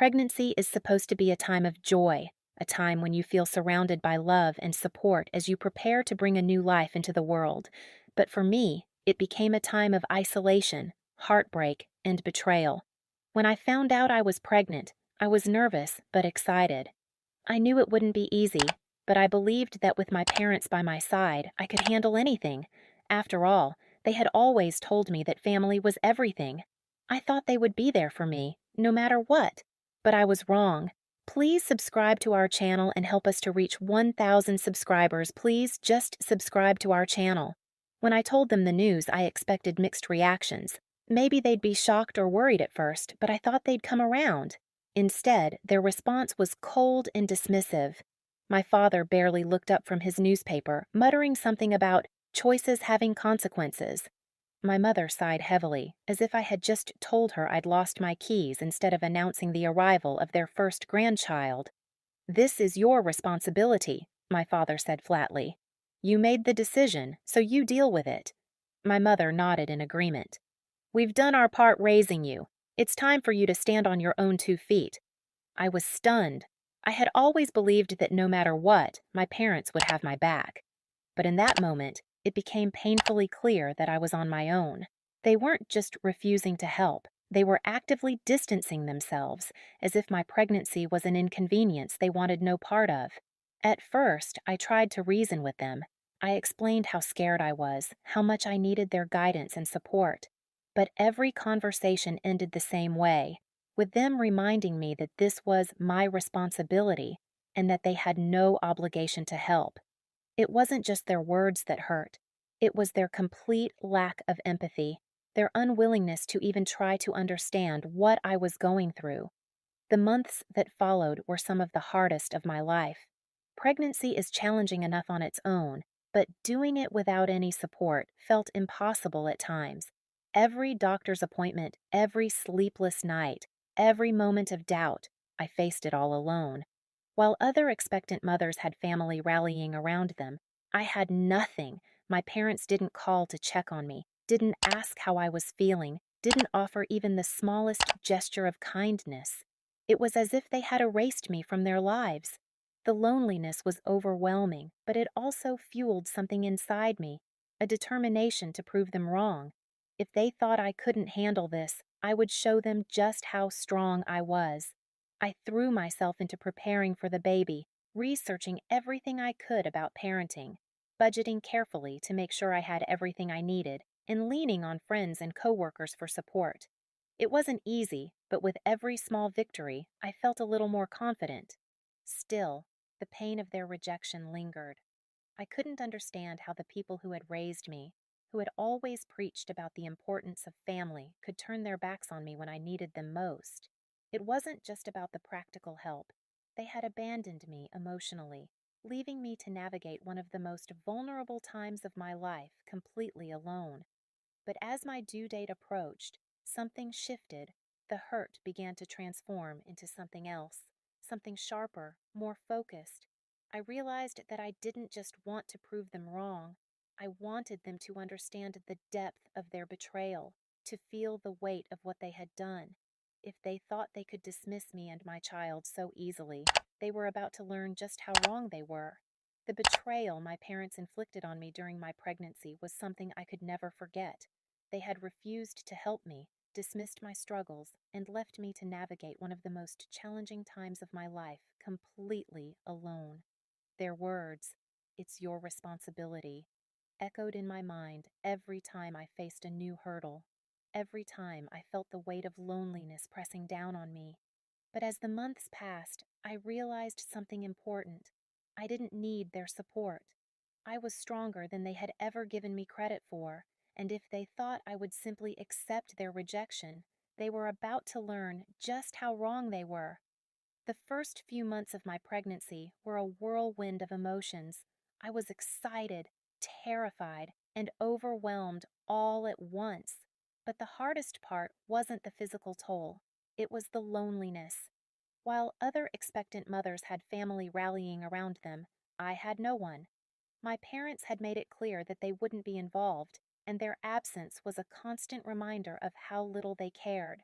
Pregnancy is supposed to be a time of joy, a time when you feel surrounded by love and support as you prepare to bring a new life into the world. But for me, it became a time of isolation, heartbreak, and betrayal. When I found out I was pregnant, I was nervous but excited. I knew it wouldn't be easy, but I believed that with my parents by my side, I could handle anything. After all, they had always told me that family was everything. I thought they would be there for me, no matter what. But I was wrong. Please subscribe to our channel and help us to reach 1,000 subscribers. Please just subscribe to our channel. When I told them the news, I expected mixed reactions. Maybe they'd be shocked or worried at first, but I thought they'd come around. Instead, their response was cold and dismissive. My father barely looked up from his newspaper, muttering something about choices having consequences. My mother sighed heavily, as if I had just told her I'd lost my keys instead of announcing the arrival of their first grandchild. "This is your responsibility," my father said flatly. "You made the decision, so you deal with it." My mother nodded in agreement. "We've done our part raising you. It's time for you to stand on your own 2 feet." I was stunned. I had always believed that no matter what, my parents would have my back. But in that moment, it became painfully clear that I was on my own. They weren't just refusing to help, they were actively distancing themselves, as if my pregnancy was an inconvenience they wanted no part of. At first, I tried to reason with them. I explained how scared I was, how much I needed their guidance and support. But every conversation ended the same way, with them reminding me that this was my responsibility and that they had no obligation to help. It wasn't just their words that hurt. It was their complete lack of empathy, their unwillingness to even try to understand what I was going through. The months that followed were some of the hardest of my life. Pregnancy is challenging enough on its own, but doing it without any support felt impossible at times. Every doctor's appointment, every sleepless night, every moment of doubt, I faced it all alone. While other expectant mothers had family rallying around them, I had nothing. My parents didn't call to check on me, didn't ask how I was feeling, didn't offer even the smallest gesture of kindness. It was as if they had erased me from their lives. The loneliness was overwhelming, but it also fueled something inside me, a determination to prove them wrong. If they thought I couldn't handle this, I would show them just how strong I was. I threw myself into preparing for the baby, researching everything I could about parenting, budgeting carefully to make sure I had everything I needed, and leaning on friends and coworkers for support. It wasn't easy, but with every small victory, I felt a little more confident. Still, the pain of their rejection lingered. I couldn't understand how the people who had raised me, who had always preached about the importance of family, could turn their backs on me when I needed them most. It wasn't just about the practical help. They had abandoned me emotionally, leaving me to navigate one of the most vulnerable times of my life completely alone. But as my due date approached, something shifted. The hurt began to transform into something else, something sharper, more focused. I realized that I didn't just want to prove them wrong. I wanted them to understand the depth of their betrayal, to feel the weight of what they had done. If they thought they could dismiss me and my child so easily, they were about to learn just how wrong they were. The betrayal my parents inflicted on me during my pregnancy was something I could never forget. They had refused to help me, dismissed my struggles, and left me to navigate one of the most challenging times of my life completely alone. Their words, "It's your responsibility," echoed in my mind every time I faced a new hurdle, every time I felt the weight of loneliness pressing down on me. But as the months passed, I realized something important. I didn't need their support. I was stronger than they had ever given me credit for, and if they thought I would simply accept their rejection, they were about to learn just how wrong they were. The first few months of my pregnancy were a whirlwind of emotions. I was excited, terrified, and overwhelmed all at once. But the hardest part wasn't the physical toll, it was the loneliness. While other expectant mothers had family rallying around them, I had no one. My parents had made it clear that they wouldn't be involved, and their absence was a constant reminder of how little they cared.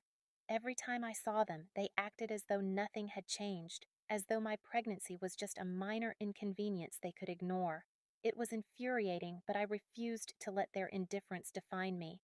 Every time I saw them, they acted as though nothing had changed, as though my pregnancy was just a minor inconvenience they could ignore. It was infuriating, but I refused to let their indifference define me.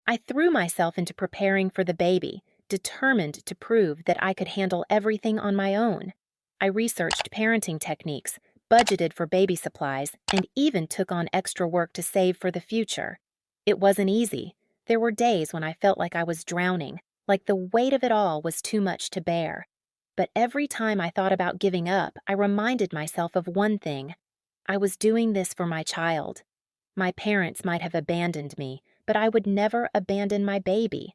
I threw myself into preparing for the baby, determined to prove that I could handle everything on my own. I researched parenting techniques, budgeted for baby supplies, and even took on extra work to save for the future. It wasn't easy. There were days when I felt like I was drowning, like the weight of it all was too much to bear. But every time I thought about giving up, I reminded myself of one thing. I was doing this for my child. My parents might have abandoned me, but I would never abandon my baby.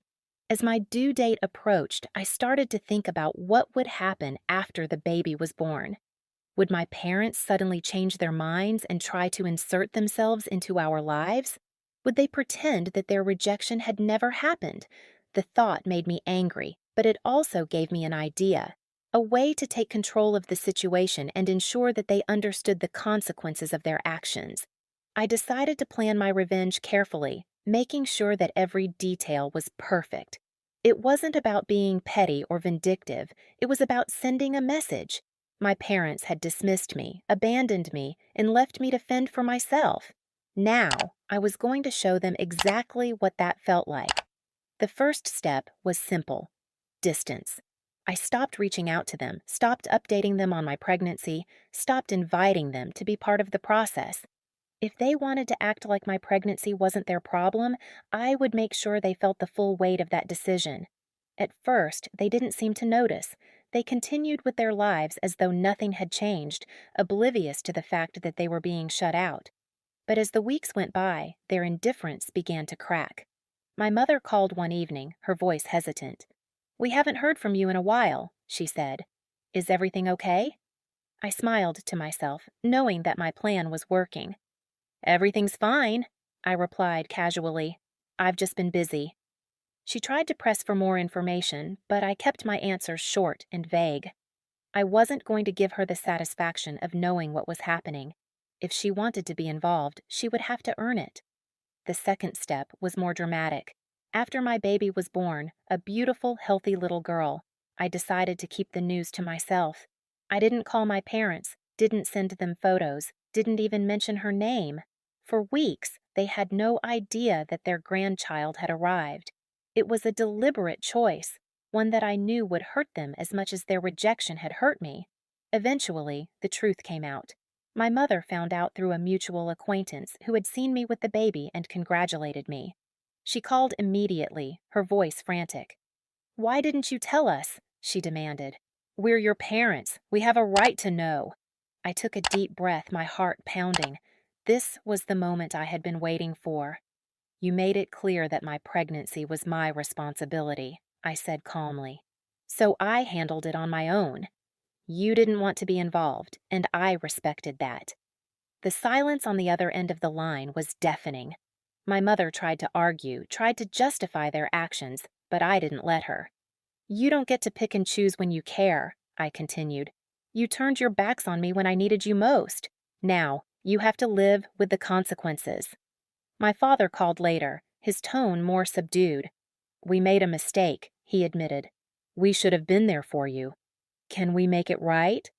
As my due date approached, I started to think about what would happen after the baby was born. Would my parents suddenly change their minds and try to insert themselves into our lives? Would they pretend that their rejection had never happened? The thought made me angry, but it also gave me an idea, a way to take control of the situation and ensure that they understood the consequences of their actions. I decided to plan my revenge carefully, making sure that every detail was perfect. It wasn't about being petty or vindictive, it was about sending a message. My parents had dismissed me, abandoned me, and left me to fend for myself. Now, I was going to show them exactly what that felt like. The first step was simple: distance. I stopped reaching out to them, stopped updating them on my pregnancy, stopped inviting them to be part of the process. If they wanted to act like my pregnancy wasn't their problem, I would make sure they felt the full weight of that decision. At first, they didn't seem to notice. They continued with their lives as though nothing had changed, oblivious to the fact that they were being shut out. But as the weeks went by, their indifference began to crack. My mother called one evening, her voice hesitant. "We haven't heard from you in a while," she said. "Is everything okay?" I smiled to myself, knowing that my plan was working. "Everything's fine," I replied casually. "I've just been busy." She tried to press for more information, but I kept my answers short and vague. I wasn't going to give her the satisfaction of knowing what was happening. If she wanted to be involved, she would have to earn it. The second step was more dramatic. After my baby was born, a beautiful, healthy little girl, I decided to keep the news to myself. I didn't call my parents, didn't send them photos, didn't even mention her name. For weeks, they had no idea that their grandchild had arrived. It was a deliberate choice, one that I knew would hurt them as much as their rejection had hurt me. Eventually, the truth came out. My mother found out through a mutual acquaintance who had seen me with the baby and congratulated me. She called immediately, her voice frantic. "Why didn't you tell us?" she demanded. "We're your parents. We have a right to know." I took a deep breath, my heart pounding. This was the moment I had been waiting for. "You made it clear that my pregnancy was my responsibility," I said calmly. "So I handled it on my own. You didn't want to be involved, and I respected that." The silence on the other end of the line was deafening. My mother tried to argue, tried to justify their actions, but I didn't let her. "You don't get to pick and choose when you care," I continued. "You turned your backs on me when I needed you most. Now, you have to live with the consequences." My father called later, his tone more subdued. "We made a mistake," he admitted. "We should have been there for you. Can we make it right?"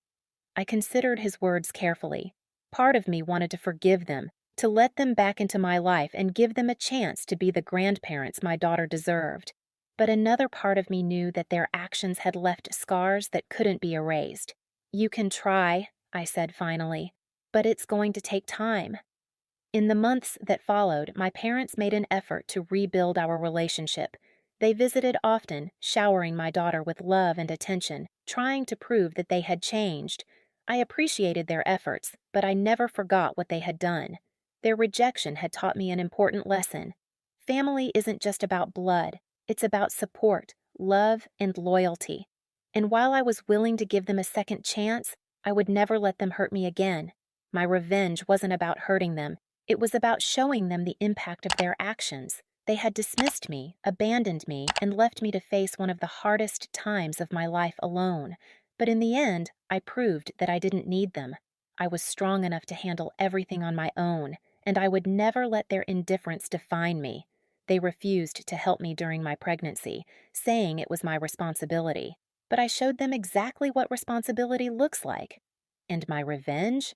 I considered his words carefully. Part of me wanted to forgive them, to let them back into my life and give them a chance to be the grandparents my daughter deserved. But another part of me knew that their actions had left scars that couldn't be erased. "You can try," I said finally, "but it's going to take time." In the months that followed, my parents made an effort to rebuild our relationship. They visited often, showering my daughter with love and attention, trying to prove that they had changed. I appreciated their efforts, but I never forgot what they had done. Their rejection had taught me an important lesson. Family isn't just about blood, it's about support, love, and loyalty. And while I was willing to give them a second chance, I would never let them hurt me again. My revenge wasn't about hurting them. It was about showing them the impact of their actions. They had dismissed me, abandoned me, and left me to face one of the hardest times of my life alone. But in the end, I proved that I didn't need them. I was strong enough to handle everything on my own, and I would never let their indifference define me. They refused to help me during my pregnancy, saying it was my responsibility. But I showed them exactly what responsibility looks like. And my revenge?